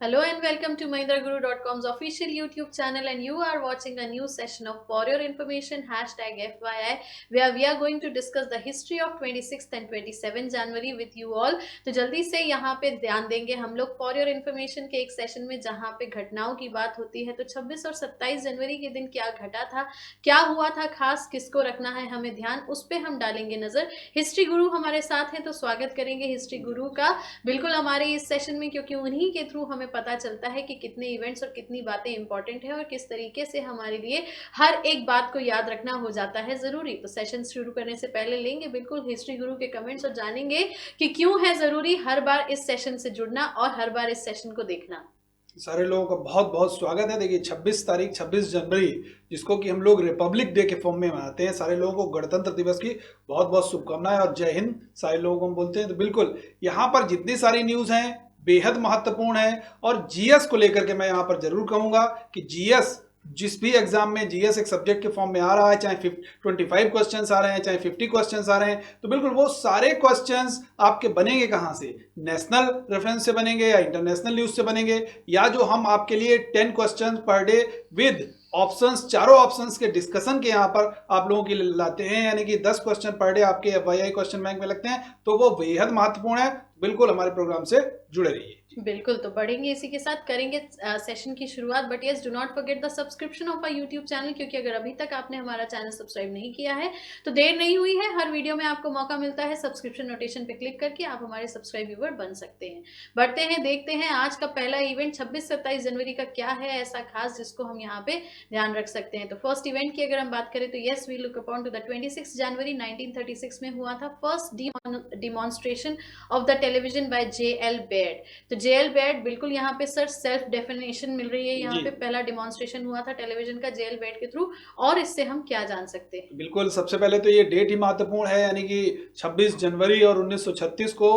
Hello and welcome to MahindraGuru.com's official YouTube channel, and you are watching a new session of For Your Information #FYI, where we are going to discuss the history of 26th and 27 January with you all. तो जल्दी से यहाँ पे ध्यान देंगे हम लोग for your information के एक सेशन में जहाँ पे घटनाओं की बात होती है। तो 26 और 27 जनवरी के दिन क्या घटा था, क्या हुआ था खास, किसको रखना है हमें ध्यान, उस पर हम डालेंगे नजर। हिस्ट्री गुरु हमारे साथ हैं तो स्वागत करेंगे हिस्ट्री गुरु का बिल्कुल हमारे इस सेशन में, क्योंकि उन्हीं के थ्रू हमें पता चलता है कि कितने इवेंट्स और कितनी बातें इंपॉर्टेंट है और किस तरीके से हमारे लिए हर एक बात को याद रखना हो जाता है जरूरी। तो सेशन शुरू करने से पहले लेंगे बिल्कुल हिस्ट्री गुरु के कमेंट्स और जानेंगे कि क्यों है जरूरी हर बार इस सेशन से जुड़ना और हर बार इस सेशन को देखना। सारे लोगों का बहुत बहुत स्वागत है। देखिए 26 तारीख 26 जनवरी जिसको कि हम लोग रिपब्लिक डे के फॉर्म में मनाते हैं, सारे लोगों को गणतंत्र दिवस की बहुत बहुत शुभकामनाएं और जय हिंद सारे लोगों को हम बोलते हैं। तो बिल्कुल यहाँ पर जितनी सारी न्यूज़ हैं बेहद महत्वपूर्ण है और जीएस को लेकर के मैं यहाँ पर जरूर कहूँगा कि जीएस जिस भी एग्जाम में जीएस एक सब्जेक्ट के फॉर्म में आ रहा है, चाहे 25 क्वेश्चंस आ रहे हैं चाहे 50 क्वेश्चंस आ रहे हैं, तो बिल्कुल वो सारे क्वेश्चंस आपके बनेंगे कहाँ से, नेशनल रेफरेंस से बनेंगे या इंटरनेशनल न्यूज से बनेंगे, या जो हम आपके लिए 10 questions per day with options, चारों ऑप्शंस के डिस्कशन के यहाँ पर आप लोगों के लिए लाते हैं, यानी कि 10 क्वेश्चन पर डे आपके एफवाईआई क्वेश्चन बैंक में लगते हैं। तो वो बेहद महत्वपूर्ण है, बिल्कुल हमारे प्रोग्राम से जुड़े रहिए। बिल्कुल, तो बढ़ेंगे इसी के साथ, करेंगे सेशन की शुरुआत। But yes, do not forget the subscription of our YouTube channel, क्योंकि अगर अभी तक आपने हमारा चैनल सब्सक्राइब नहीं किया है तो देर नहीं हुई है। हर वीडियो में आपको मौका मिलता है सब्सक्रिप्शन नोटिफिकेशन पे क्लिक करके आप हमारे सब्सक्राइब व्यूअर बन सकते हैं। बढ़ते हैं, देखते हैं आज का पहला इवेंट 26-27 जनवरी का क्या है ऐसा खास जिसको हम यहाँ पे ध्यान रख सकते हैं। तो फर्स्ट इवेंट की अगर हम बात करें तो yes, we look upon to the 26 January 1936 में हुआ था first demonstration of the television by JL Baird. तो JL बेयर्ड बिल्कुल यहाँ पे सर सेल्फ डेफिनेशन मिल रही है, यहाँ पे पहला डिमॉन्स्ट्रेशन हुआ था टेलीविजन का JL बेयर्ड के थ्रू, और इससे हम क्या जान सकते हैं। बिल्कुल, सबसे पहले तो ये डेट ही महत्वपूर्ण है, यानी कि 26 जनवरी और 1936 को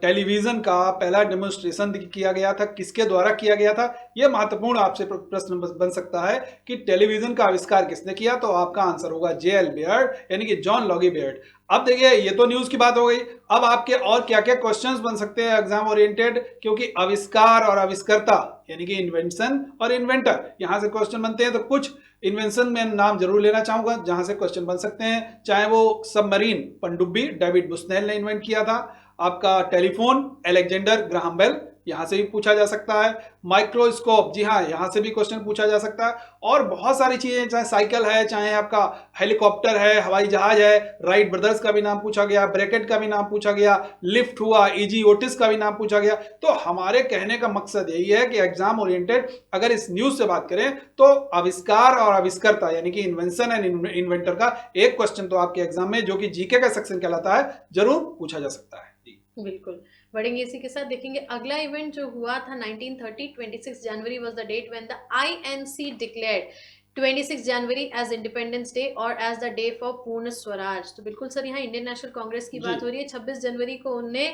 टेलीविजन का पहला डेमोन्स्ट्रेशन किया गया था। किसके द्वारा किया गया था, यह महत्वपूर्ण आपसे प्रश्न बन सकता है कि टेलीविजन का आविष्कार किसने किया, तो आपका आंसर होगा JL बेयर्ड, यानी कि जॉन लॉगी बेयर्ड। अब देखिए, ये तो न्यूज की बात हो गई। अब आपके और क्या क्या क्वेश्चंस बन सकते हैं एग्जाम ओरिएंटेड, क्योंकि आविष्कार और आविष्कर्ता यानी कि इन्वेंशन और इन्वेंटर, यहां से क्वेश्चन बनते हैं। तो कुछ इन्वेंशन में नाम जरूर लेना चाहूंगा जहां से क्वेश्चन बन सकते हैं, चाहे वो सबमरीन पनडुब्बी डेविड बुस्नेल ने इन्वेंट किया था, आपका टेलीफोन अलेक्जेंडर ग्राहम बेल, यहां से भी पूछा जा सकता है, माइक्रोस्कोप, जी हाँ यहां से भी क्वेश्चन पूछा जा सकता है, और बहुत सारी चीजें, चाहे साइकिल है, चाहे आपका हेलीकॉप्टर है, हवाई जहाज है, राइट ब्रदर्स का भी नाम पूछा गया, ब्रैकेट का भी नाम पूछा गया, लिफ्ट हुआ, इजी ओटिस का भी नाम पूछा गया। तो हमारे कहने का मकसद यही है कि एग्जाम ओरिएंटेड अगर इस न्यूज से बात करें तो आविष्कार और आविष्कर्ता यानी कि इन्वेंशन एंड इन्वेंटर का एक क्वेश्चन तो आपके एग्जाम में, जो कि जीके का सेक्शन कहलाता है, जरूर पूछा जा सकता है। बिल्कुल, बढ़ेंगे इसी के साथ, देखेंगे अगला इवेंट जो हुआ था 1930 26 January was the date when the INC declared 26 January as independence day और as the day for Purna Swaraj. तो बिल्कुल सर, यहाँ इंडियन नेशनल कांग्रेस की बात हो रही है। 26 जनवरी को उनने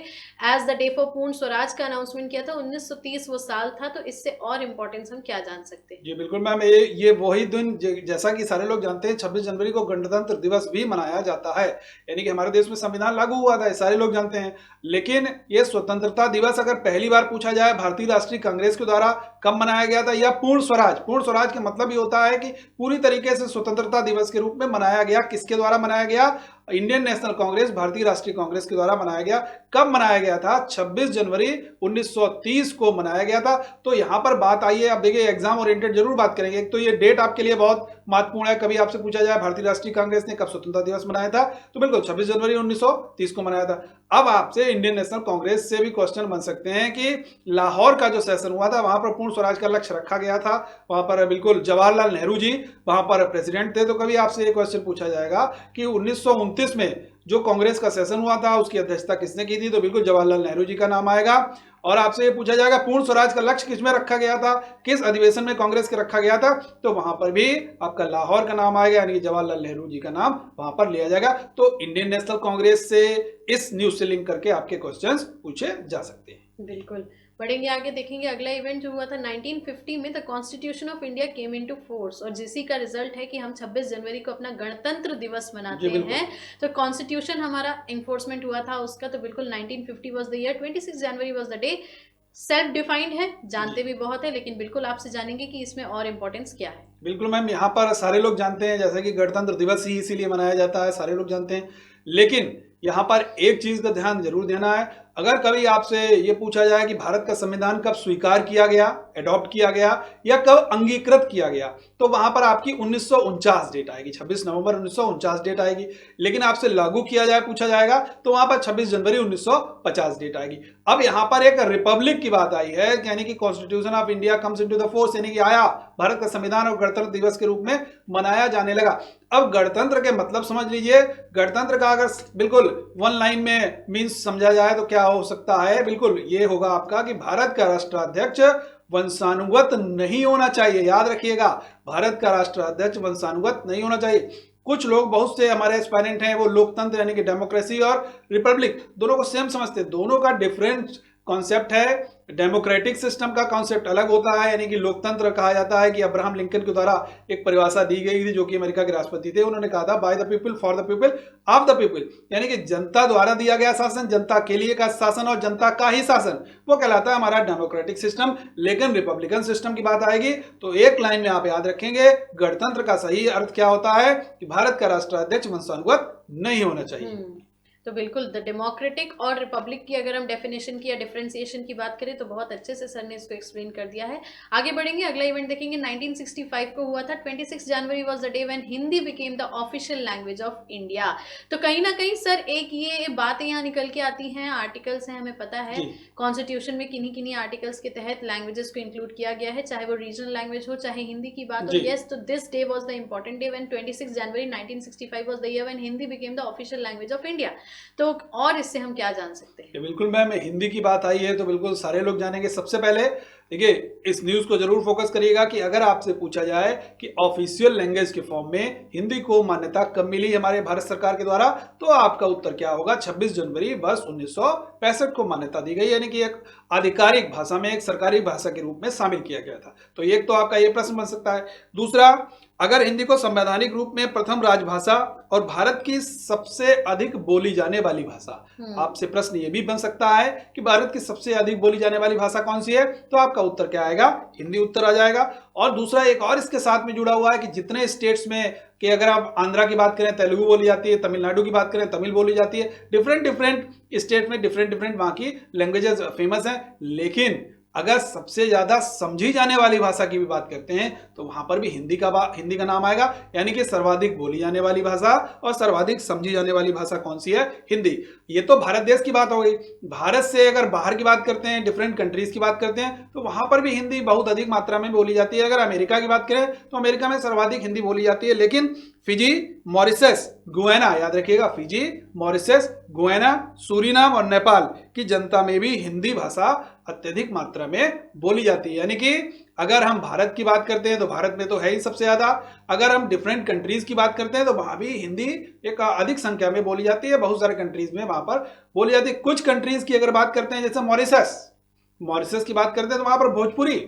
as the day for Purna Swaraj का अनाउंसमेंट किया था। 1930 वो साल था, तो इससे और इम्पोर्टेंस हम क्या जान सकते हैं। जी बिल्कुल मैम, ये वही दिन जैसा कि सारे लोग जानते हैं 26 जनवरी को गणतंत्र दिवस भी मनाया जाता है, यानी कि हमारे देश में संविधान लागू हुआ था, सारे लोग जानते हैं। लेकिन ये स्वतंत्रता दिवस अगर पहली बार पूछा जाए भारतीय राष्ट्रीय कांग्रेस के द्वारा कब मनाया गया था, या पूर्ण स्वराज, पूर्ण स्वराज का मतलब ये होता है कि पूरी तरीके से स्वतंत्रता दिवस के रूप में मनाया गया, किसके द्वारा मनाया गया, इंडियन नेशनल कांग्रेस, भारतीय राष्ट्रीय कांग्रेस के द्वारा मनाया गया। कब मनाया गया था, 26 जनवरी 1930 को मनाया गया था। तो यहां पर बात आई है, अब देखिए एग्जाम ओरिएंटेड जरूर बात करेंगे। एक तो ये डेट आपके लिए बहुत महत्वपूर्ण है, कभी आपसे पूछा जाए भारतीय राष्ट्रीय कांग्रेस ने कब स्वतंत्रता दिवस मनाया था, तो बिल्कुल 26 जनवरी 1930 को मनाया था। अब आपसे इंडियन नेशनल कांग्रेस से भी क्वेश्चन बन सकते हैं कि लाहौर का जो सेशन हुआ था वहां पर पूर्ण स्वराज का लक्ष्य रखा गया था, वहां पर बिल्कुल जवाहरलाल नेहरू जी वहां पर प्रेसिडेंट थे। तो कभी आपसे ये क्वेश्चन पूछा जाएगा कि 1929 में जो कांग्रेस का सेशन हुआ था उसकी अध्यक्षता किसने की थी, तो बिल्कुल जवाहरलाल नेहरू जी का नाम आएगा। और आपसे ये पूछा जाएगा पूर्ण स्वराज का लक्ष्य किसमें रखा गया था, किस अधिवेशन में कांग्रेस के रखा गया था, तो वहां पर भी आपका लाहौर का नाम आएगा, यानी कि जवाहरलाल नेहरू जी का नाम वहां पर लिया जाएगा। तो इंडियन नेशनल कांग्रेस से इस न्यूज से लिंक करके आपके क्वेश्चंस पूछे जा सकते हैं। बिल्कुल, बढ़ेंगे आगे, देखेंगे अगला इवेंट जो हुआ था 1950 में the constitution of India came into force, और जिसी का रिजल्ट है कि हम 26 जनवरी को अपना गणतंत्र दिवस मनाते हैं। तो कॉन्स्टिट्यूशन हमारा इन्फोर्समेंट हुआ था उसका, तो बिल्कुल 1950 was the year, 26 January was the day self defined है, जानते भी बहुत है, लेकिन बिल्कुल आपसे जानेंगे कि इसमें और इम्पोर्टेंस क्या है। बिल्कुल मैम, यहाँ पर सारे लोग जानते हैं जैसे कि गणतंत्र दिवस ही इसीलिए मनाया जाता है, सारे लोग जानते हैं। लेकिन यहाँ पर एक चीज का ध्यान जरूर देना है, अगर कभी आपसे ये पूछा जाए कि भारत का संविधान कब स्वीकार किया गया, एडॉप्ट किया गया या कब अंगीकृत किया गया, तो वहां पर आपकी 1949 डेट आएगी, 26 नवंबर 1949 डेट आएगी। लेकिन आपसे लागू किया जाए पूछा जाएगा तो वहां पर 26 जनवरी 1950 डेट आएगी। अब यहाँ पर एक रिपब्लिक की बात आई है, यानी कि constitution of India comes into the force, यानी कि आया, भारत का संविधान और गणतंत्र दिवस के रूप में मनाया जाने लगा। अब गणतंत्र के मतलब समझ लीजिए, गणतंत्र का अगर बिल्कुल वन लाइन में मीन्स समझा जाए तो क्या हो सकता है, बिल्कुल ये होगा आपका कि भारत का राष्ट्राध्यक्ष वंशानुगत नहीं होना चाहिए। याद रखिएगा, भारत का राष्ट्राध्यक्ष वंशानुगत नहीं होना चाहिए। कुछ लोग, बहुत से हमारे एस्पायरेंट हैं, वो लोकतंत्र यानी कि डेमोक्रेसी और रिपब्लिक दोनों को सेम समझते हैं। दोनों का डिफरेंट कॉन्सेप्ट है। डेमोक्रेटिक सिस्टम का कॉन्सेप्ट अलग होता है, यानी कि लोकतंत्र कहा जाता है कि अब्राहम लिंकन के द्वारा एक परिभाषा दी गई थी, जो कि अमेरिका के राष्ट्रपति थे। उन्होंने कहा था by the people for the people of the people, यानी कि जनता द्वारा दिया गया शासन, जनता के लिए का शासन और जनता का ही शासन, वो कहलाता है हमारा डेमोक्रेटिक सिस्टम। लेकिन रिपब्लिकन सिस्टम की बात आएगी तो एक लाइन में आप याद रखेंगे, गणतंत्र का सही अर्थ क्या होता है कि भारत का राष्ट्राध्यक्ष वंशानुगत नहीं होना चाहिए। तो बिल्कुल द डेमोक्रेटिक और रिपब्लिक की अगर हम डेफिनेशन की या डिफरेंशिएशन की बात करें तो बहुत अच्छे से सर ने इसको एक्सप्लेन कर दिया है। आगे बढ़ेंगे, अगला इवेंट देखेंगे। 1965 को हुआ था। 26 January was the day when Hindi became the official language of India. तो कहीं ना कहीं सर एक ये बातें यहाँ निकल के आती हैं, आर्टिकल्स हैं, हमें पता है कॉन्स्टिट्यूशन में किन्हीं किन्हीं आर्टिकल्स के तहत लैंग्वेजेस को इंक्लूड किया गया है, चाहे वो रीजनल लैंग्वेज हो चाहे हिंदी की बात हो। यस, तो this day was the important day when 26 January 1965 was the year when Hindi became the official language of India. तो और इससे हम क्या जान सकते हैं? बिल्कुल मैम, हिंदी की बात आई है तो बिल्कुल सारे लोग जानेंगे। सबसे पहले देखिए, इस न्यूज को जरूर फोकस करिएगा कि अगर आपसे पूछा जाए कि ऑफिशियल लैंग्वेज के फॉर्म में हिंदी को मान्यता कब मिली हमारे भारत सरकार के द्वारा, तो आपका उत्तर क्या होगा? 26 जनवरी वर्ष 1965 को मान्यता दी गई, यानी कि एक आधिकारिक भाषा में, एक सरकारी भाषा के रूप में शामिल किया गया था। तो एक तो आपका ये प्रश्न बन सकता है। दूसरा, अगर हिंदी को संवैधानिक रूप में प्रथम राजभाषा और भारत की सबसे अधिक बोली जाने वाली भाषा, आपसे प्रश्न ये भी बन सकता है कि भारत की सबसे अधिक बोली जाने वाली भाषा कौन सी है, तो आपका उत्तर क्या आएगा? हिंदी उत्तर आ जाएगा। और दूसरा एक और इसके साथ में जुड़ा हुआ है कि जितने स्टेट्स में, कि अगर आप आंध्रा की बात करें तेलुगु बोली जाती है, तमिलनाडु की बात करें तमिल बोली जाती है, डिफरेंट स्टेट में डिफरेंट वहां की लैंग्वेजेस फेमस हैं। लेकिन अगर सबसे ज्यादा समझी जाने वाली भाषा की भी बात करते हैं तो वहां पर भी हिंदी का नाम आएगा, यानी कि सर्वाधिक बोली जाने वाली भाषा और सर्वाधिक समझी जाने वाली भाषा कौन सी है? हिंदी। ये तो भारत देश की बात हो गई। भारत से अगर बाहर की बात करते हैं, डिफरेंट कंट्रीज की बात करते हैं, तो वहां पर भी हिंदी बहुत अधिक मात्रा में बोली जाती है। अगर अमेरिका की बात करें तो अमेरिका में सर्वाधिक हिंदी बोली जाती है। लेकिन फिजी, मॉरिशस, गुयाना, याद रखिएगा, फिजी, मॉरिशस, गुयाना, सूरीनाम और नेपाल की जनता में भी हिंदी भाषा अत्यधिक मात्रा में बोली जाती है। यानी कि अगर हम भारत की बात करते हैं तो भारत में तो है ही सबसे ज्यादा। अगर हम डिफरेंट कंट्रीज की बात करते हैं तो वहां भी हिंदी एक अधिक संख्या में बोली जाती है। बहुत सारे कंट्रीज में वहां पर बोली जाती है। कुछ कंट्रीज की अगर बात करते हैं, जैसे मॉरिशस की बात करते हैं, तो वहां पर भोजपुरी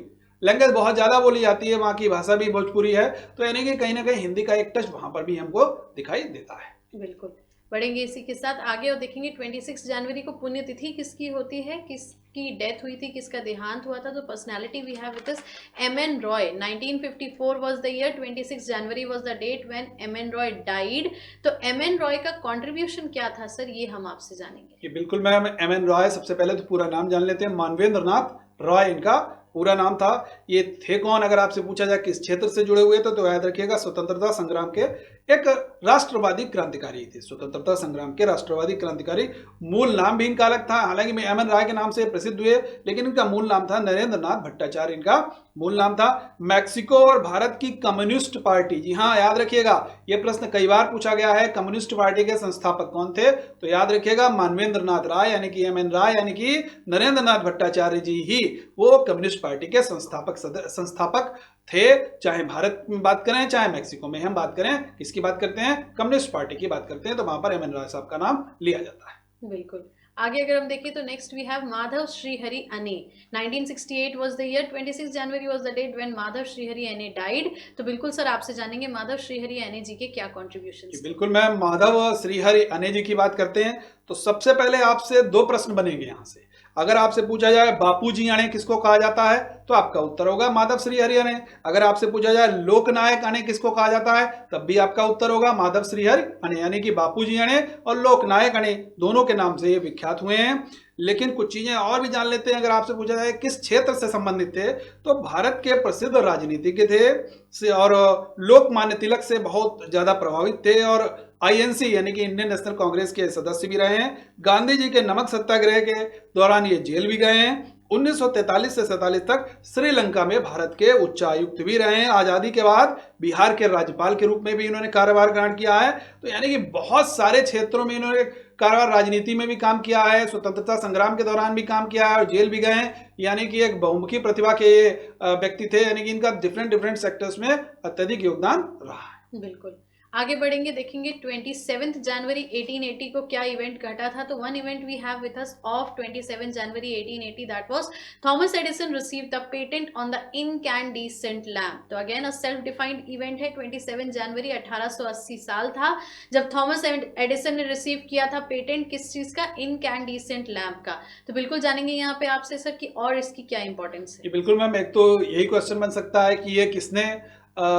लैंग्वेज बहुत ज्यादा बोली जाती है, वहां की भाषा भी भोजपुरी है। तो यानी कि कहीं ना कहीं हिंदी का एक टच वहां पर भी हमको दिखाई देता है। बिल्कुल, बढ़ेंगे इसी के साथ आगे और देखेंगे 26 जनवरी को पुण्यतिथि किसकी होती है, किसकी डेथ हुई थी, किसका देहांत हुआ था। तो personality we have with us M N. Roy. 1954 was the year, 26 January was the date when M N. Roy died. तो एम.एन. रॉय का कंट्रीब्यूशन क्या था सर, ये हम आपसे जानेंगे। बिल्कुल मैम, एम.एन. रॉय, सबसे पहले तो पूरा नाम जान लेते हैं। मानवेंद्र नाथ रॉय इनका पूरा नाम था। ये थे कौन, अगर आपसे पूछा जाए किस क्षेत्र से जुड़े हुए तो याद रखिएगा स्वतंत्रता संग्राम के एक राष्ट्रवादी क्रांतिकारी थे। स्वतंत्रता संग्राम के राष्ट्रवादी क्रांतिकारी। मूल नाम भी इनका अलग था, हालांकि मैं एम.एन. राय के नाम से प्रसिद्ध हुए, लेकिन इनका मूल नाम था नरेंद्र नाथ भट्टाचार्य। इनका मूल नाम था। मैक्सिको और भारत की कम्युनिस्ट पार्टी, जी हाँ याद रखिएगा, यह प्रश्न कई बार पूछा गया है, कम्युनिस्ट पार्टी के संस्थापक कौन थे? तो याद रखिएगा मानवेंद्र नाथ राय, यानी कि एम.एन. राय, यानी कि नरेंद्र नाथ भट्टाचार्य जी ही वो कम्युनिस्ट पार्टी के संस्थापक थे। चाहे भारत में बात करें चाहे मैक्सिको में हम बात करें, किसकी बात करते हैं? कम्युनिस्ट पार्टी की बात करते हैं, तो वहां पर एम.एन. राय साहब का नाम लिया जाता है। बिल्कुल। आगे अगर हम देखें तो next we have Madhav Shrihari Aney. 1968 was the year, 26 January was the date when Madhav Shrihari Aney died. तो बिल्कुल सर आपसे जानेंगे माधव श्रीहरि अने जी के क्या कॉन्ट्रीब्यूशंस थे। बिल्कुल मैम, माधव श्रीहरि अने जी की बात करते हैं तो सबसे पहले आपसे दो प्रश्न बनेंगे यहाँ से। अगर आपसे पूछा जाए बापूजी अणे किसको कहा जाता है तो आपका उत्तर होगा माधव श्री हरि अणे। अगर आपसे पूछा जाए लोकनायक अणे किसको कहा जाता है तब भी आपका उत्तर होगा माधव श्री हरि अणे, यानी कि बापूजी अणे और लोकनायक अणे दोनों के नाम से ये विख्यात हुए हैं। लेकिन कुछ चीजें और भी जान लेते हैं। अगर आपसे पूछा जाए किस क्षेत्र से संबंधित थे तो भारत के प्रसिद्ध राजनीतिज्ञ थे और लोकमान्य तिलक से बहुत ज्यादा प्रभावित थे और आईएनसी यानी कि इंडियन नेशनल कांग्रेस के सदस्य भी रहे हैं। गांधी जी के नमक सत्याग्रह के दौरान ये जेल भी गए हैं। 1943 से 47 तक श्रीलंका में भारत के उच्चायुक्त भी रहे हैं। आजादी के बाद बिहार के राज्यपाल के रूप में भी इन्होंने कार्यभार ग्रहण किया है। तो यानी कि बहुत सारे क्षेत्रों में इन्होंने कार्यभार, राजनीति में भी काम किया है, स्वतंत्रता संग्राम के दौरान भी काम किया है और जेल भी गए हैं। यानी कि एक बहुमुखी प्रतिभा के ये व्यक्ति थे, यानी कि इनका डिफरेंट सेक्टर्स में अत्यधिक योगदान रहा है। बिल्कुल, आगे बढ़ेंगे, देखेंगे 27 जनवरी 1880 को क्या इवेंट घटा था। तो one event we have with us of 27 January 1880, that was Thomas Edison received the patent on the incandescent lamp. तो again a self defined event है। 27 जनवरी 1880 साल था जब थॉमस एडिसन ने रिसीव किया था पेटेंट किस चीज का, इनकैंडिसेंट लैम्प का। तो बिल्कुल जानेंगे यहाँ पे आपसे सर कि और इसकी क्या इंपॉर्टेंस है। बिल्कुल मैम, एक तो यही क्वेश्चन बन सकता है कि ये किसने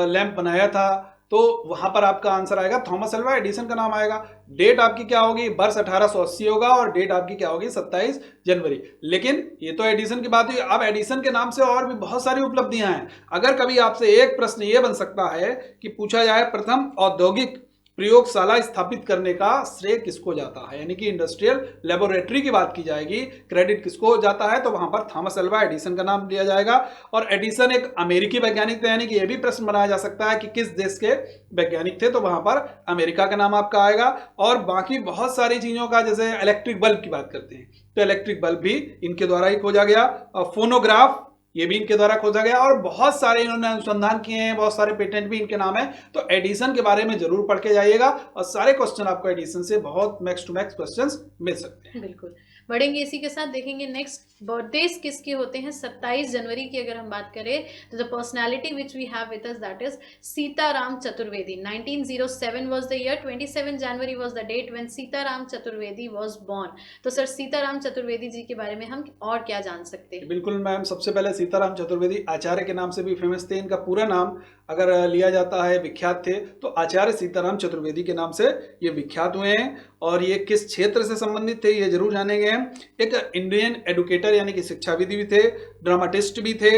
लैंप बनाया था, तो वहां पर आपका आंसर आएगा थॉमस अल्वा एडिसन का नाम आएगा। डेट आपकी क्या होगी, वर्ष 1880 होगा और डेट आपकी क्या होगी 27 जनवरी। लेकिन ये तो एडिसन की बात हुई, अब एडिसन के नाम से और भी बहुत सारी उपलब्धियां हैं। अगर कभी आपसे एक प्रश्न ये बन सकता है कि पूछा जाए प्रथम औद्योगिक प्रयोगशाला स्थापित करने का श्रेय किसको जाता है, यानी कि इंडस्ट्रियल लेबोरेटरी की बात की जाएगी, क्रेडिट किसको जाता है, तो वहां पर थॉमस अल्वा एडिसन का नाम दिया जाएगा। और एडिसन एक अमेरिकी वैज्ञानिक थे, यानी कि यह भी प्रश्न बनाया जा सकता है कि किस देश के वैज्ञानिक थे, तो वहां पर अमेरिका का नाम आपका आएगा। और बाकी बहुत सारी चीजों का, जैसे इलेक्ट्रिक बल्ब की बात करते हैं तो इलेक्ट्रिक बल्ब भी इनके द्वारा ही खोजा गया। और फोनोग्राफ ये भी इनके द्वारा खोजा गया और बहुत सारे इन्होंने अनुसंधान किए हैं, बहुत सारे पेटेंट भी इनके नाम है। तो एडिसन के बारे में जरूर पढ़ के जाइएगा और सारे क्वेश्चन आपको एडिसन से बहुत मैक्स टू मैक्स क्वेश्चंस मिल सकते हैं। बिल्कुल, बढ़ेंगे इसी के साथ, देखेंगे नेक्स्ट बर्थडेज किसके होते हैं। 27 जनवरी की अगर हम बात करें तो the personality which we have with us that is Sitaram Chaturvedi. 1907 was the year, 27 January was the date when Sitaram Chaturvedi was born. तो सर सीताराम चतुर्वेदी जी के बारे में हम और क्या जान सकते हैं। बिल्कुल मैम, सबसे पहले सीताराम चतुर्वेदी आचार्य के नाम से भी फेमस थे। इनका पूरा नाम अगर लिया जाता है, विख्यात थे, तो आचार्य सीताराम चतुर्वेदी के नाम से ये विख्यात हुए हैं। और ये किस क्षेत्र से संबंधित थे ये जरूर जानेंगे हम। एक इंडियन एडुकेटर यानी कि शिक्षाविदी भी थे, ड्रामाटिस्ट भी थे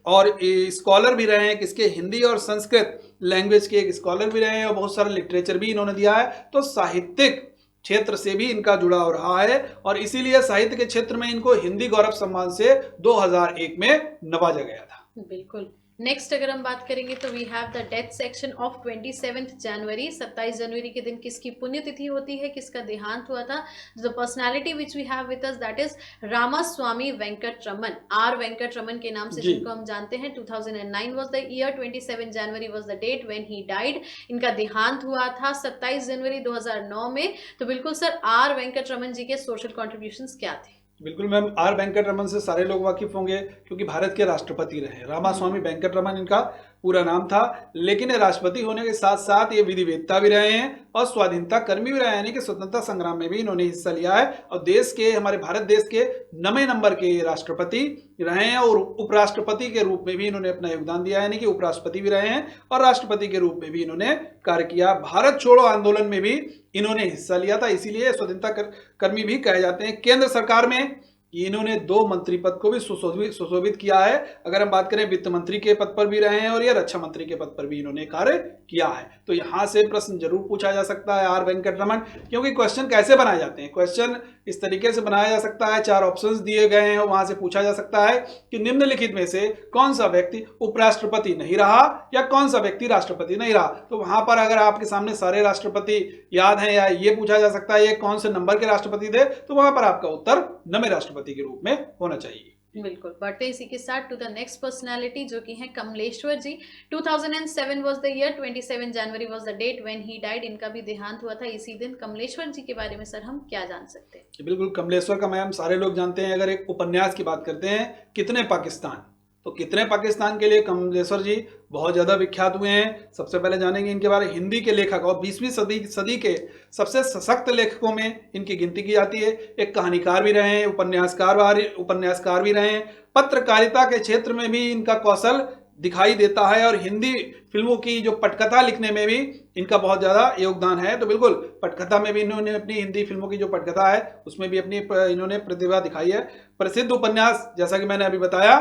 और स्कॉलर भी रहे हैं। किसके, हिंदी और संस्कृत लैंग्वेज के एक स्कॉलर भी रहे हैं और बहुत सारा लिटरेचर भी इन्होंने दिया है। तो साहित्यिक क्षेत्र से भी इनका जुड़ाव रहा है और इसीलिए साहित्य के क्षेत्र में इनको हिंदी गौरव सम्मान से 2001 में नवाजा गया था। बिल्कुल, नेक्स्ट अगर हम बात करेंगे तो we have the death section of 27 January. 27 जनवरी के दिन किसकी पुण्यतिथि होती है, किसका देहांत हुआ था। The personality which we have with us that is Ramaswamy Venkataraman, R Venkataraman के नाम से जिनको हम जानते हैं। 2009 was the year, 27 January was the date when he died. इनका देहांत हुआ था 27 जनवरी 2009 में। तो बिल्कुल सर, आर वेंकटरमन जी के सोशल कॉन्ट्रीब्यूशंस क्या थे। बिल्कुल मैम, आर वेंकटरमन से सारे लोग वाकिफ होंगे क्योंकि भारत के राष्ट्रपति रहे। रामास्वामी वेंकटरमन इनका पूरा नाम था, लेकिन ये राष्ट्रपति होने के साथ साथ ये विधिवेत्ता भी रहे हैं और स्वाधीनता कर्मी भी रहे हैं, यानी कि स्वतंत्रता संग्राम में भी इन्होंने हिस्सा लिया है। और देश के, हमारे भारत देश के 9वें नंबर के राष्ट्रपति रहे हैं और उपराष्ट्रपति के रूप में भी इन्होंने अपना योगदान दिया है, यानी कि उपराष्ट्रपति भी रहे हैं और राष्ट्रपति के रूप में भी इन्होंने कार्य किया। भारत छोड़ो आंदोलन में भी इन्होंने हिस्सा लिया था, इसीलिए स्वतंत्रता कर्मी भी कहे जाते हैं। केंद्र सरकार में इन्होंने 2 मंत्री पद को भी सुशोभित किया है। अगर हम बात करें, वित्त मंत्री के पद पर भी रहे हैं और ये रक्षा मंत्री के पद पर भी इन्होंने कार्य किया है। तो यहाँ से प्रश्न जरूर पूछा जा सकता है आर वेंकटरमन, क्योंकि क्वेश्चन कैसे बनाए जाते हैं, क्वेश्चन इस तरीके से बनाया जा सकता है, 4 ऑप्शंस दिए गए हैं, वहां से पूछा जा सकता है कि निम्नलिखित में से कौन सा व्यक्ति उपराष्ट्रपति नहीं रहा या कौन सा व्यक्ति राष्ट्रपति नहीं रहा। तो वहां पर अगर आपके सामने सारे राष्ट्रपति याद हैं या ये पूछा जा सकता है ये कौन से नंबर के राष्ट्रपति थे, तो वहां पर आपका उत्तर 9वें राष्ट्रपति के रूप में होना चाहिए। बिल्कुल, बढ़ते इसी के साथ टू द नेक्स्ट पर्सनालिटी जो कि है Kamleshwar ji. 2007 was the year, 27 January was the date when he died. इनका भी देहांत हुआ था इसी दिन। कमलेश्वर जी के बारे में सर हम क्या जान सकते हैं। बिल्कुल, कमलेश्वर का मैम सारे लोग जानते हैं। अगर एक उपन्यास की बात करते हैं, कितने पाकिस्तान, तो कितने पाकिस्तान के लिए कमलेश्वर जी बहुत ज़्यादा विख्यात हुए हैं। सबसे पहले जानेंगे इनके बारे में। हिंदी के लेखक और 20वीं सदी के सबसे सशक्त लेखकों में इनकी गिनती की जाती है। एक कहानीकार भी रहे हैं, उपन्यासकार भी रहे हैं। पत्रकारिता के क्षेत्र में भी इनका कौशल दिखाई देता है और हिंदी फिल्मों की जो पटकथा लिखने में भी इनका बहुत ज़्यादा योगदान है। तो बिल्कुल पटकथा में भी इन्होंने अपनी हिंदी फिल्मों की जो पटकथा है उसमें भी अपनी इन्होंने प्रतिभा दिखाई है। प्रसिद्ध उपन्यास जैसा कि मैंने अभी बताया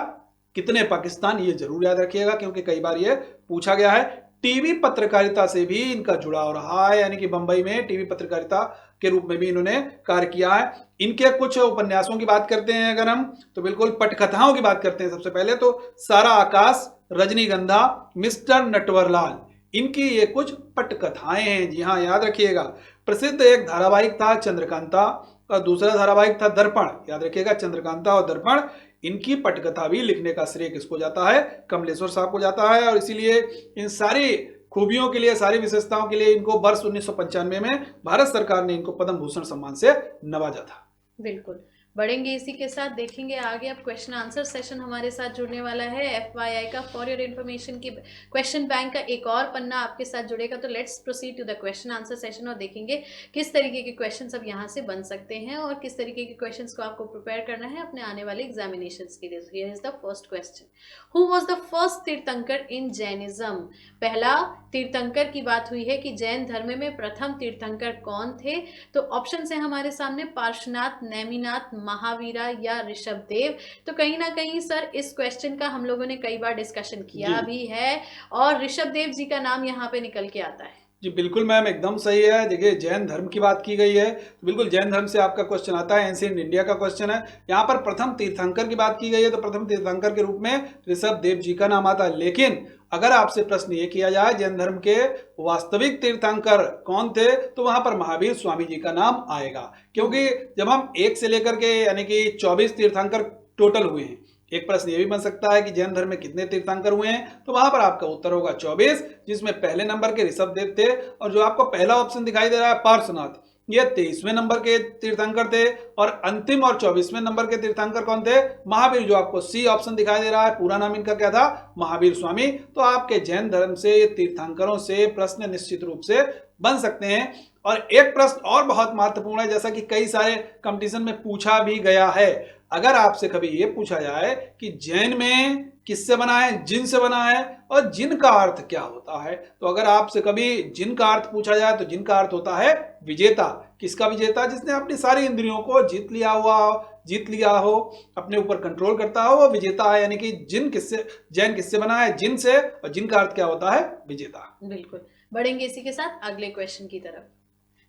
कितने पाकिस्तान, ये जरूर याद रखिएगा क्योंकि कई बार ये पूछा गया है। टीवी पत्रकारिता से भी इनका जुड़ाव रहा है, यानी कि बंबई में टीवी पत्रकारिता के रूप में भी इन्होंने कार्य किया है। इनके कुछ उपन्यासों की बात करते हैं अगर हम, तो बिल्कुल पटकथाओं की बात करते हैं। सबसे पहले तो सारा आकाश, रजनीगंधा, मिस्टर नटवरलाल, इनकी ये कुछ पटकथाएं हैं। जी हाँ, याद रखिएगा। प्रसिद्ध एक धारावाहिक था चंद्रकांता और दूसरा धारावाहिक था दर्पण। याद रखिएगा, चंद्रकांता और दर्पण, इनकी पटकथा भी लिखने का श्रेय किसको जाता है? कमलेश्वर साहब को जाता है। और इसीलिए इन सारी खूबियों के लिए, सारी विशेषताओं के लिए इनको वर्ष 1995 में भारत सरकार ने इनको पद्म भूषण सम्मान से नवाजा था। बिल्कुल, बढ़ेंगे इसी के साथ, देखेंगे आगे। अब क्वेश्चन आंसर सेशन हमारे साथ जुड़ने वाला है। FYI का फॉर योर इन्फॉर्मेशन की क्वेश्चन बैंक का एक और पन्ना आपके साथ जुड़ेगा। तो let's proceed to the question answer session और देखेंगे किस तरीके के क्वेश्चन अब यहाँ से बन सकते हैं और किस तरीके के क्वेश्चन को आपको प्रिपेयर करना है अपने आने वाले एग्जामिनेशन के लिए। Here is the first question, who was the first तीर्थंकर इन जैनिज्म? पहला तीर्थंकर की बात हुई है कि जैन धर्म में प्रथम तीर्थंकर कौन थे? तो ऑप्शन है हमारे सामने, पार्श्वनाथ, नेमिनाथ, महावीरा या ऋषभदेव। तो कहीं ना कहीं सर इस क्वेश्चन का हम लोगों ने कई बार डिस्कशन किया भी है और ऋषभदेव जी का नाम यहाँ पे निकल के आता है। जी बिल्कुल मैम, एकदम सही है। देखिए, जैन धर्म की बात की गई है तो बिल्कुल जैन धर्म से आपका क्वेश्चन आता है। एंशिएंट इंडिया का क्वेश्चन है। यहाँ पर प्रथम तीर्थंकर की बात की गई है तो प्रथम तीर्थंकर के रूप में ऋषभदेव जी का नाम आता है। लेकिन अगर आपसे प्रश्न ये किया जाए जैन धर्म के वास्तविक तीर्थंकर कौन थे, तो वहां पर महावीर स्वामी जी का नाम आएगा। क्योंकि जब हम 1 से लेकर के यानी कि 24 तीर्थंकर टोटल हुए हैं, एक प्रश्न ये भी बन सकता है कि जैन धर्म में कितने तीर्थंकर हुए हैं, तो वहां पर आपका उत्तर होगा 24, जिसमें पहले नंबर के ऋषभदेव थे। और जो आपको पहला ऑप्शन दिखाई दे रहा है पार्श्वनाथ, ये 23वें नंबर के तीर्थंकर थे। और अंतिम और 24वें नंबर के तीर्थंकर कौन थे? महावीर, जो आपको सी ऑप्शन दिखाई दे रहा है। पूरा नाम इनका क्या था? महावीर स्वामी। तो आपके जैन धर्म से तीर्थंकरों से प्रश्न निश्चित रूप से बन सकते हैं। और एक प्रश्न और बहुत महत्वपूर्ण है, जैसा कि कई सारे कंपटीशन में पूछा भी गया है। अगर आपसे कभी ये पूछा जाए कि जैन में किससे बना है, जिन से बना है, और जिन का अर्थ क्या होता है, तो अगर आपसे कभी जिन का अर्थ पूछा जाए तो जिन का अर्थ होता है विजेता। किसका विजेता? जिसने अपनी सारी इंद्रियों को जीत लिया हो, अपने ऊपर कंट्रोल करता हो, वो विजेता है। यानी कि जैन किससे बना है? जिन से। और जिन का अर्थ क्या होता है? विजेता। बिल्कुल, बढ़ेंगे इसी के साथ अगले क्वेश्चन की तरफ।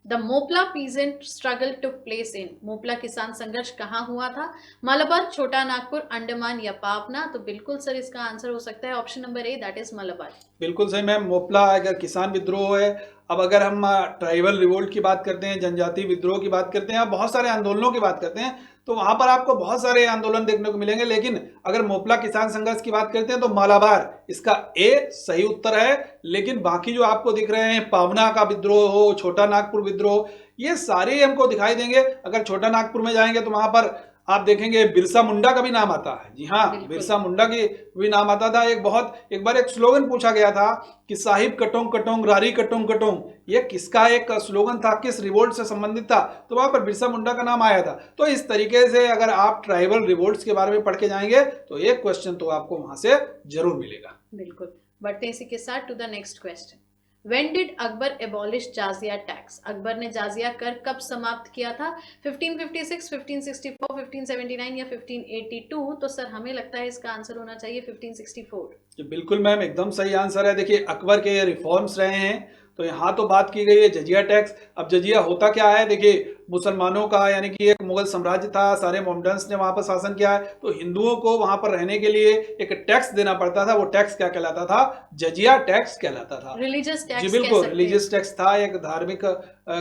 The Moplah peasant struggle took place in? Moplah किसान संघर्ष कहाँ हुआ था? मलबार, छोटा नागपुर, अंडमान या पावना? तो बिल्कुल सर इसका आंसर हो सकता है option number A, that is Malabar. बिल्कुल सही मैम। मोपला अगर किसान विद्रोह है। अब अगर हम ट्राइबल रिवोल्ट की बात करते हैं, जनजातीय विद्रोह की बात करते हैं, बहुत सारे आंदोलनों की बात करते हैं, तो वहां पर आपको बहुत सारे आंदोलन देखने को मिलेंगे। लेकिन अगर मोपला किसान संघर्ष की बात करते हैं तो मालाबार इसका ए सही उत्तर है। लेकिन बाकी जो आपको दिख रहे हैं, पावना का विद्रोह हो, छोटा नागपुर विद्रोह, ये सारे हमको दिखाई देंगे। अगर छोटा नागपुर में जाएंगे तो वहां पर आप देखेंगे बिरसा मुंडा का भी नाम आता है। जी हाँ, बिरसा मुंडा की भी नाम आता था। एक बार एक स्लोगन पूछा गया था कि साहिब कटोंग कटोंग रारी कटोंग कटोंग, ये किसका एक स्लोगन था, किस रिवोल्ट से संबंधित था? तो वहां पर बिरसा मुंडा का नाम आया था। तो इस तरीके से अगर आप ट्राइबल रिवोल्ट्स के बारे में पढ़ के जाएंगे तो एक क्वेश्चन तो आपको वहां से जरूर मिलेगा। बिल्कुल, बढ़ते इसी के साथ to the next question. When did Akbar abolish jizya tax? Akbar ने जाजिया कर कब समाप्त किया था? 1556, 1564, 1579 या 1582? तो सर हमें लगता है इसका आंसर होना चाहिए 1564। बिल्कुल मैम, एकदम सही आंसर है। देखिए, अकबर के ये रिफॉर्म्स रहे हैं। तो यहाँ तो बात की गई है जजिया टैक्स। अब जजिया होता क्या है? देखिए, मुसलमानों का यानी कि एक मुगल साम्राज्य था, सारे मोहम्मडन्स ने वहां पर शासन किया है, तो हिंदुओं को वहां पर रहने के लिए एक टैक्स देना पड़ता था। वो टैक्स क्या कहलाता था? जजिया टैक्स कहलाता था। Religious tax. जी बिल्कुल, रिलीजियस टैक्स था, एक धार्मिक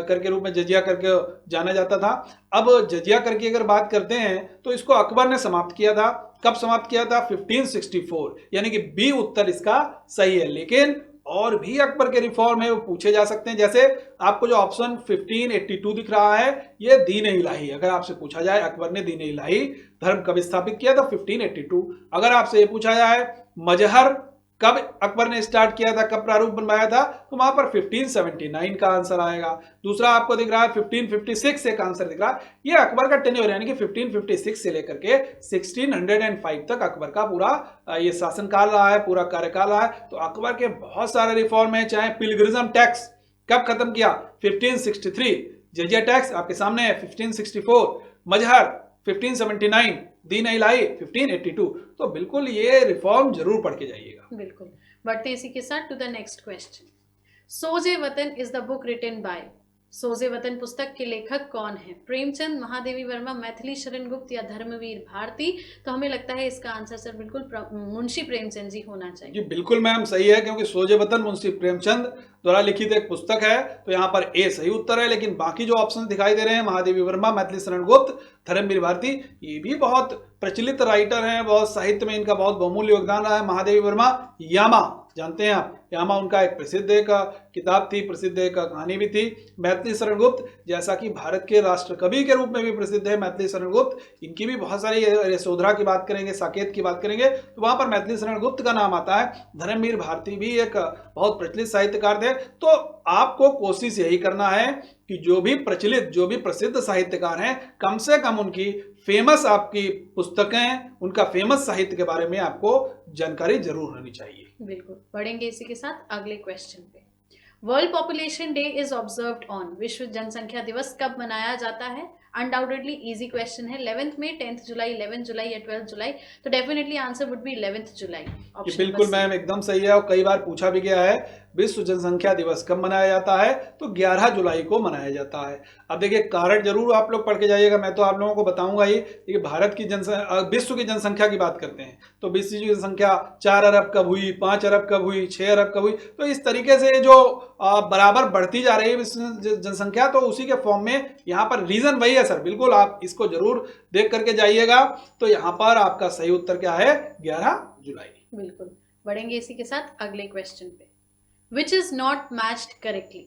कर के रूप में जजिया करके जाना जाता था। अब जजिया कर की अगर बात करते हैं तो इसको अकबर ने समाप्त किया था। कब समाप्त किया था? 1564, यानी कि बी उत्तर इसका सही है। लेकिन और भी अकबर के रिफॉर्म है वो पूछे जा सकते हैं। जैसे आपको जो ऑप्शन 1582 दिख रहा है, ये दीन इलाही, अगर आपसे पूछा जाए अकबर ने दीन इलाही धर्म कब स्थापित किया तो 1582। अगर आपसे ये पूछा जाए मजहर कब अकबर ने स्टार्ट किया था, कब प्रारूप बनवाया था, तो वहां पर 1579 का आंसर आएगा। दूसरा आपको दिख रहा है 1556 एक आंसर दिख रहा है, ये अकबर का टेन्योर यानी कि 1556 से लेकर के 1605 तक अकबर का पूरा ये शासनकाल रहा है, पूरा कार्यकाल रहा है। तो अकबर के बहुत सारे रिफॉर्म है, चाहे पिलग्रिज्म टैक्स कब खत्म किया 1563, जजिया टैक्स आपके सामने है 1564, मजहर 1579, दीन इलाही 1582। तो बिल्कुल ये रिफॉर्म जरूर पढ़ के जाइएगा। बिल्कुल। बढ़ते इसी के साथ to the next question. Soze Watan is the book written by, Soze Watan पुस्तक के लेखक कौन है? प्रेमचंद, महादेवी वर्मा, मैथिली शरण गुप्त या धर्मवीर भारती? तो हमें लगता है इसका आंसर सर बिल्कुल मुंशी प्रेमचंद जी होना चाहिए। जी बिल्कुल मैम सही है, क्योंकि सोजे वतन मुंशी प्रेमचंद द्वारा लिखित एक पुस्तक है, तो यहाँ पर ए सही उत्तर है। लेकिन बाकी जो ऑप्शन दिखाई दे रहे हैं, महादेवी वर्मा, मैथिली शरण गुप्त, धर्मवीर भारती, ये भी बहुत प्रचलित राइटर हैं, बहुत साहित्य में इनका बहुत बहुमूल्य योगदान रहा है। महादेवी वर्मा यामा जानते हैं आप, यामा उनका एक प्रसिद्ध एक किताब थी, प्रसिद्ध एक कहानी भी थी। मैथिली शरण गुप्त जैसा कि भारत के राष्ट्र कवि के रूप में भी प्रसिद्ध है मैथिली शरण गुप्त, इनकी भी बहुत सारी यशोधरा की बात करेंगे, साकेत की बात करेंगे तो वहां पर मैथिली शरण गुप्त का नाम आता है। धर्मवीर भारती भी एक बहुत प्रचलित साहित्यकार थे। तो आपको कोशिश यही करना है कि जो भी प्रचलित, जो भी प्रसिद्ध साहित्यकार हैं, कम से कम उनकी फेमस आपकी पुस्तकें, उनका फेमस साहित्य के बारे में आपको जानकारी जरूर होनी चाहिए। बिल्कुल। बढ़ेंगे इसी के साथ अगले क्वेश्चन पे। World population day is observed on, विश्व जनसंख्या दिवस कब मनाया जाता है? अनडाउटेडली इजी क्वेश्चन है। 11th में, 10th जुलाई, 11 जुलाई या 12 जुलाई? तो definitely answer would be 11th जुलाई। ये बिल्कुल मैम एकदम सही है, और कई बार पूछा भी गया है विश्व जनसंख्या दिवस कब मनाया जाता है, तो 11 जुलाई को मनाया जाता है। अब देखिए कारण जरूर आप लोग पढ़ के जाइएगा, मैं तो आप लोगों को बताऊंगा ही कि भारत की विश्व की जनसंख्या की बात करते हैं तो विश्व की जनसंख्या 4 अरब कब हुई, 5 अरब कब हुई, 6 अरब कब हुई, तो इस तरीके से जो बराबर बढ़ती जा रही है विश्व जनसंख्या, तो उसी के फॉर्म में यहाँ पर रीजन वही है सर। बिल्कुल आप इसको जरूर देख करके जाइएगा। तो यहाँ पर आपका सही उत्तर क्या है? 11 जुलाई। बिल्कुल। बढ़ेंगे इसी के साथ अगले क्वेश्चन पे। Which is not matched correctly,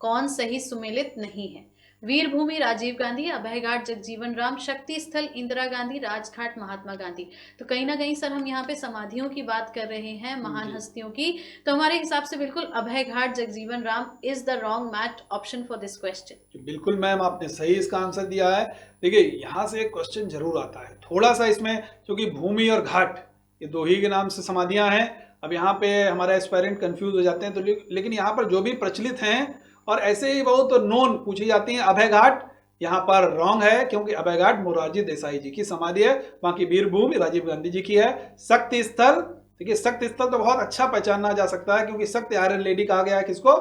कौन सही सुमेलित नहीं है? वीरभूमि राजीव गांधी, अभयघाट जगजीवन राम, शक्ति स्थल इंदिरा गांधी, राजघाट महात्मा गांधी? तो कहीं ना कहीं सर हम यहाँ पे समाधियों की बात कर रहे हैं, महान हस्तियों की, तो हमारे हिसाब से बिल्कुल Abhayghat Jagjivan Ram is the wrong match option for this question. बिल्कुल मैम आपने सही इसका आंसर दिया है। देखिए यहाँ से एक क्वेश्चन जरूर आता है थोड़ा सा इसमें, क्योंकि भूमि और घाट ये दो ही के नाम से समाधियां हैं। अब यहाँ पे हमारा एस्पायरेंट कंफ्यूज हो जाते हैं, तो लेकिन यहाँ पर जो भी प्रचलित हैं और ऐसे ही बहुत नोन पूछी जाती हैं, अभयघाट यहाँ पर रॉन्ग है, क्योंकि अभयघाट मोरारजी देसाई जी की समाधि है, बाकी वीरभूमि राजीव गांधी जी की है। शक्ति स्थल, देखिए शक्ति स्थल तो बहुत अच्छा पहचाना जा सकता है, क्योंकि शक्ति आयरन लेडी कहा गया है किसको?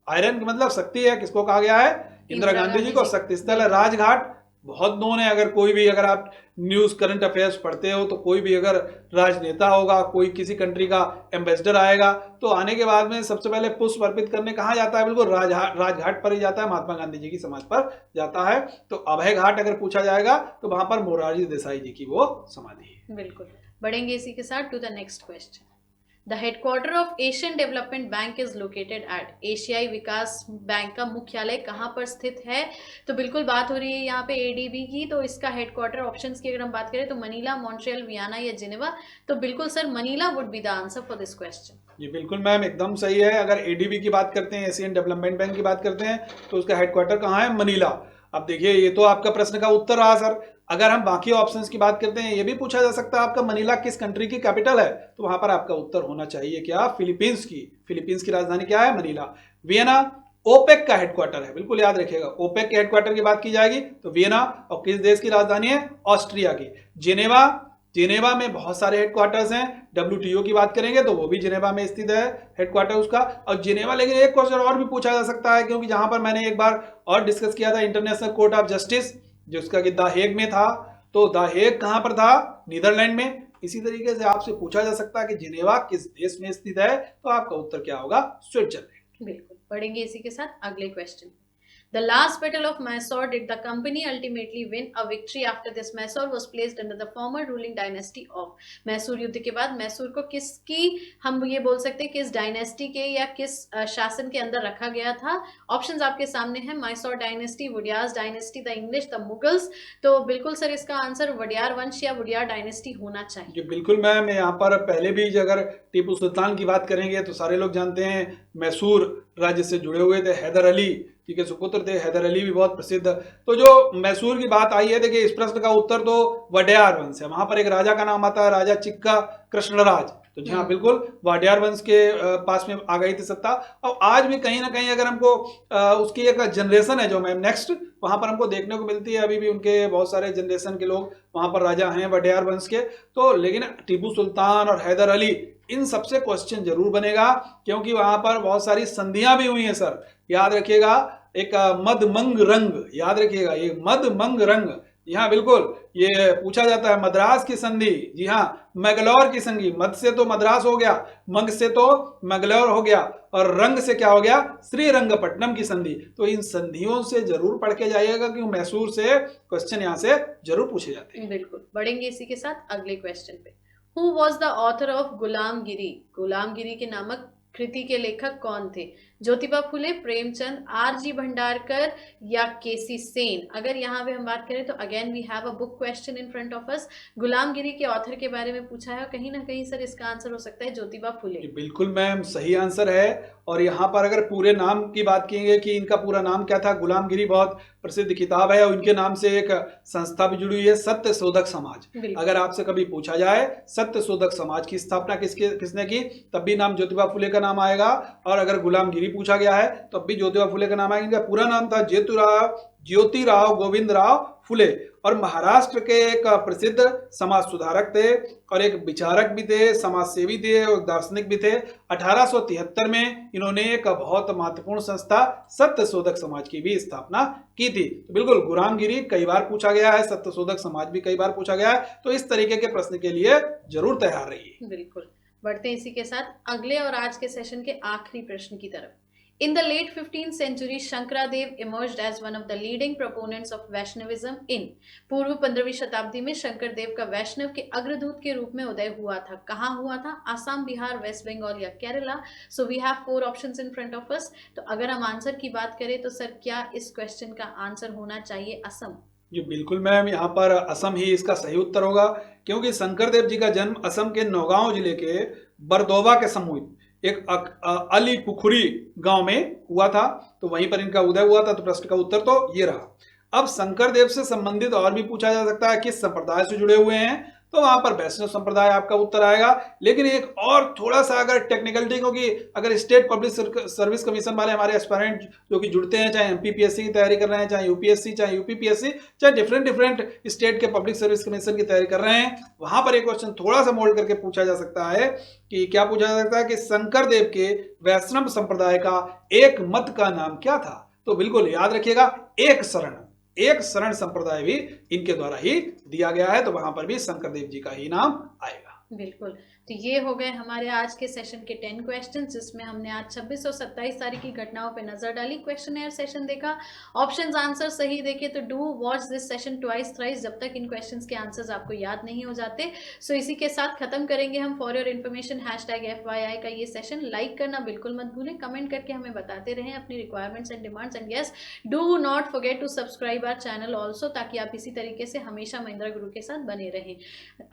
आयरन मतलब शक्ति है, किसको कहा गया है? इंदिरा गांधी जी को शक्ति स्थल है। राजघाट बहुत नोन है, अगर आप न्यूज करंट अफेयर्स पढ़ते हो तो कोई भी अगर राजनेता होगा, कोई किसी कंट्री का एम्बेसडर आएगा, तो आने के बाद में सबसे पहले पुष्प अर्पित करने कहाँ जाता है? बिल्कुल राजघाट पर ही जाता है, महात्मा गांधी जी की समाधि पर जाता है। तो अभय घाट अगर पूछा जाएगा तो वहां पर मोरारजी देसाई जी की वो समाधि है। बिल्कुल। बढ़ेंगे इसी के साथ to the next question. The headquarter of Asian Development Bank is located at, एशियाई विकास बैंक का मुख्यालय कहाँ पर स्थित है? तो बिल्कुल बात हो रही है यहाँ पे एडीबी की, तो इसका हेडक्वार्टर ऑप्शंस की अगर हम बात करें तो मनीला, मॉन्ट्रियल, वियना या जिनेवा? तो बिल्कुल sir Manila would be the answer for this question. जी बिल्कुल मैम एकदम सही है। अगर एडीबी की बात करते हैं, एशियन डेवलपमेंट बैंक की बात करते हैं, तो उसका हेडक्वार्टर कहाँ है? मनीला। अब देखिए ये तो आपका प्रश्न का उत्तर रहा सर। अगर हम बाकी ऑप्शंस की बात करते हैं, ये भी पूछा जा सकता है आपका मनीला किस कंट्री की कैपिटल है, तो वहां पर आपका उत्तर होना चाहिए क्या? फिलीपींस की। फिलीपींस की राजधानी क्या है? मनीला। वियना ओपेक का हेडक्वार्टर है, बिल्कुल याद रखिएगा। ओपेक के हेडक्वार्टर की बात की जाएगी तो वियना, और किस देश की राजधानी है? ऑस्ट्रिया की। जिनेवा, जिनेवा में बहुत सारे हेडक्वार्टर्स हैं। WTO की बात करेंगे तो वो भी जिनेवा में स्थित है हेडक्वार्टर उसका। और जिनेवा, लेकिन एक क्वेश्चन और भी पूछा जा सकता है, क्योंकि जहां पर मैंने एक बार और डिस्कस किया था इंटरनेशनल कोर्ट ऑफ जस्टिस, जिसका कि द हेग में था, तो द हेग कहां पर था? नीदरलैंड में। इसी तरीके से आपसे पूछा जा सकता है कि जिनेवा किस देश में स्थित है, तो आपका उत्तर क्या होगा? स्विट्जरलैंड। बिल्कुल। बढ़ेंगे इसी के साथ अगले question. The last battle of Mysore did the company ultimately win a victory after this Mysore was placed under the former ruling dynasty of. Mysore युद्ध के बाद मैसूर को किसकी, हम ये बोल सकते हैं किस डायनेस्टी के या किस शासन के अंदर रखा गया था? ऑप्शंस आपके सामने हैं, Mysore dynasty, Wodeyar dynasty, the English, the Mughals. तो बिल्कुल सर इसका आंसर वुडियार वंश या वुडियार डायनेस्टी होना चाहिए। जी बिल्कुल मैम, यहाँ पर पहले भी अगर टीपू सुल्तान की बात करेंगे तो सारे लोग जानते हैं मैसूर राज्य से जुड़े हुए थे, हैदर अली जी के सुपुत्र थे, हैदर अली भी बहुत प्रसिद्ध। तो जो मैसूर की बात आई है, देखिए इस प्रश्न का उत्तर तो वडियार वंश है। वहां पर एक राजा का नाम आता है, राजा चिक्का कृष्णराज। तो जी हाँ बिल्कुल, वाडियार वंश के पास में आ गई थी सत्ता। और आज भी कहीं ना कहीं अगर हमको उसकी एक जनरेशन है जो मैम नेक्स्ट, वहां पर हमको देखने को मिलती है, अभी भी उनके बहुत सारे जनरेशन के लोग वहां पर राजा हैं वाडियार वंश के। तो लेकिन टीपू सुल्तान और हैदर अली, इन सबसे क्वेश्चन जरूर बनेगा, क्योंकि वहां पर बहुत सारी संधियां भी हुई हैं सर, याद रखिएगा। एक मदमंग रंग, याद रखिएगा ये मदमंग रंग। यहाँ बिल्कुल ये पूछा जाता है, मद्रास की संधि, जी हाँ मैगलोर की संधि। मद से तो मद्रास हो गया, मंग से तो मैगलोर हो गया, और रंग से क्या हो गया, श्रीरंगपट्टनम की संधि। तो इन संधियों से जरूर पढ़ के जाइएगा, क्योंकि मैसूर से क्वेश्चन यहाँ से जरूर पूछे जाते हैं। बिल्कुल बढ़ेंगे इसी के साथ अगले क्वेश्चन पे। Who was the author of गुलामगिरी? गुलामगिरी के नामक कृति के लेखक कौन थे? ज्योतिबा फुले, प्रेमचंद, आर.जी. भंडारकर या के.सी. सेन? अगर यहाँ पे हम बात करें तो again we have a book question in front of us. Gulamgiri के ऑथर के बारे में पूछा है, कहीं ना कहीं सर इसका आंसर हो सकता है ज्योतिबा फुले। बिल्कुल मैम सही आंसर है। और यहाँ पर अगर पूरे नाम की बात करेंगे कि इनका पूरा नाम क्या था, गुलामगिरी बहुत प्रसिद्ध किताब है, और इनके नाम से एक संस्था भी जुड़ी हुई है, सत्य शोधक समाज। अगर आपसे कभी पूछा जाए सत्य शोधक समाज की स्थापना किसने की, तब भी नाम ज्योतिबा फुले का नाम आएगा। और अगर गुलामगिरी पूछा गया है तब भी ज्योतिबा फुले का नाम आएगा। इनका पूरा नाम था ज्योतिराव गोविंद राव फुले, और महाराष्ट्र के एक प्रसिद्ध समाज सुधारक थे, और एक विचारक भी थे, समाज सेवी थे, और दार्शनिक भी थे। 1873 में इन्होंने एक बहुत महत्वपूर्ण संस्था सत्य शोधक समाज की भी स्थापना की थी। तो बिल्कुल गुलामगिरी कई बार पूछा गया है, सत्य शोधक समाज भी कई बार पूछा गया है, तो इस तरीके के प्रश्न के लिए जरूर तैयार रहिए। बिल्कुल बढ़ते हैं इसी के साथ अगले और आज के सेशन के आखिरी प्रश्न की तरफ। In the late 15th century, Shankaradev emerged as one of the leading proponents of Vaishnavism in. पूर्व 15वीं शताब्दी में शंकर देव का वैष्णव के अग्रदूत के रूप में उदय हुआ था। कहाँ हुआ था? आसाम, बिहार, वेस्ट बंगाल या Kerala? So we have 4 options in front of us. तो अगर हम आंसर की बात करें तो सर क्या इस क्वेश्चन का आंसर होना चाहिए असम? जी बिल्कुल मैम, यहाँ पर असम ही इसका सही उत्तर होगा, क्योंकि शंकर देव जी का जन्म असम के नौगांव जिले के बरदोवा के समीप एक अलीपुखुरी गांव में हुआ था। तो वहीं पर इनका उदय हुआ था। तो प्रश्न का उत्तर तो ये रहा। अब शंकर देव से संबंधित और भी पूछा जा सकता है, किस संप्रदाय से जुड़े हुए हैं, तो वहां पर वैष्णव संप्रदाय आपका उत्तर आएगा। लेकिन एक और थोड़ा सा अगर टेक्निकलिटी, क्योंकि अगर स्टेट पब्लिक सर्विस कमीशन वाले हमारे एस्पायरेंट जो कि जुड़ते हैं, चाहे एमपीपीएससी की तैयारी कर रहे हैं, चाहे यूपीएससी, चाहे यूपीपीएससी, चाहे डिफरेंट स्टेट के पब्लिक सर्विस कमीशन की तैयारी कर रहे हैं, वहां पर एक क्वेश्चन थोड़ा सा मोल्ड करके पूछा जा सकता है कि क्या पूछा जा सकता है कि शंकर देव के वैष्णव संप्रदाय का एक मत का नाम क्या था? तो बिल्कुल याद रखिएगा, एक शरण संप्रदाय भी इनके द्वारा ही दिया गया है। तो वहां पर भी शंकर देव जी का ही नाम आएगा। बिल्कुल। तो ये हो गए हमारे आज के सेशन के 10 क्वेश्चंस, जिसमें हमने आज 26 और 27 तारीख की घटनाओं पे नजर डाली, क्वेश्चनएयर सेशन देखा, ऑप्शंस आंसर सही देखे। तो do watch this session twice thrice जब तक इन क्वेश्चंस के आंसर्स आपको याद नहीं हो जाते। सो इसी के साथ खत्म करेंगे हम फॉर योर इन्फॉर्मेशन #FYI का ये सेशन। लाइक करना बिल्कुल मत भूलें, कमेंट करके हमें बताते रहें अपनी requirements and demands, and yes do not forget to subscribe our channel also, ताकि आप इसी तरीके से हमेशा महिंद्रा गुरु के साथ बने रहें।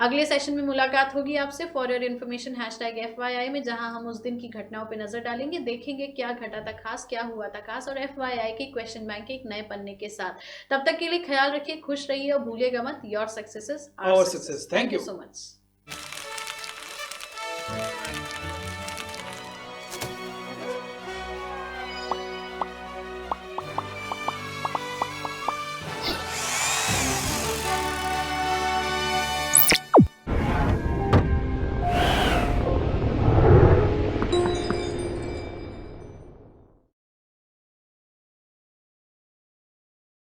अगले सेशन में मुलाकात होगी आपसे फॉर योर इन्फॉर्मेशन #FYI में, जहां हम उस दिन की घटनाओं पे नजर डालेंगे, देखेंगे क्या घटा था खास, क्या हुआ था खास, और FYI के क्वेश्चन बैंक के एक नए पन्ने के साथ। तब तक के लिए ख्याल रखिए, खुश रहिए और भूलिएगा मत, your success is our success. Thank you so much.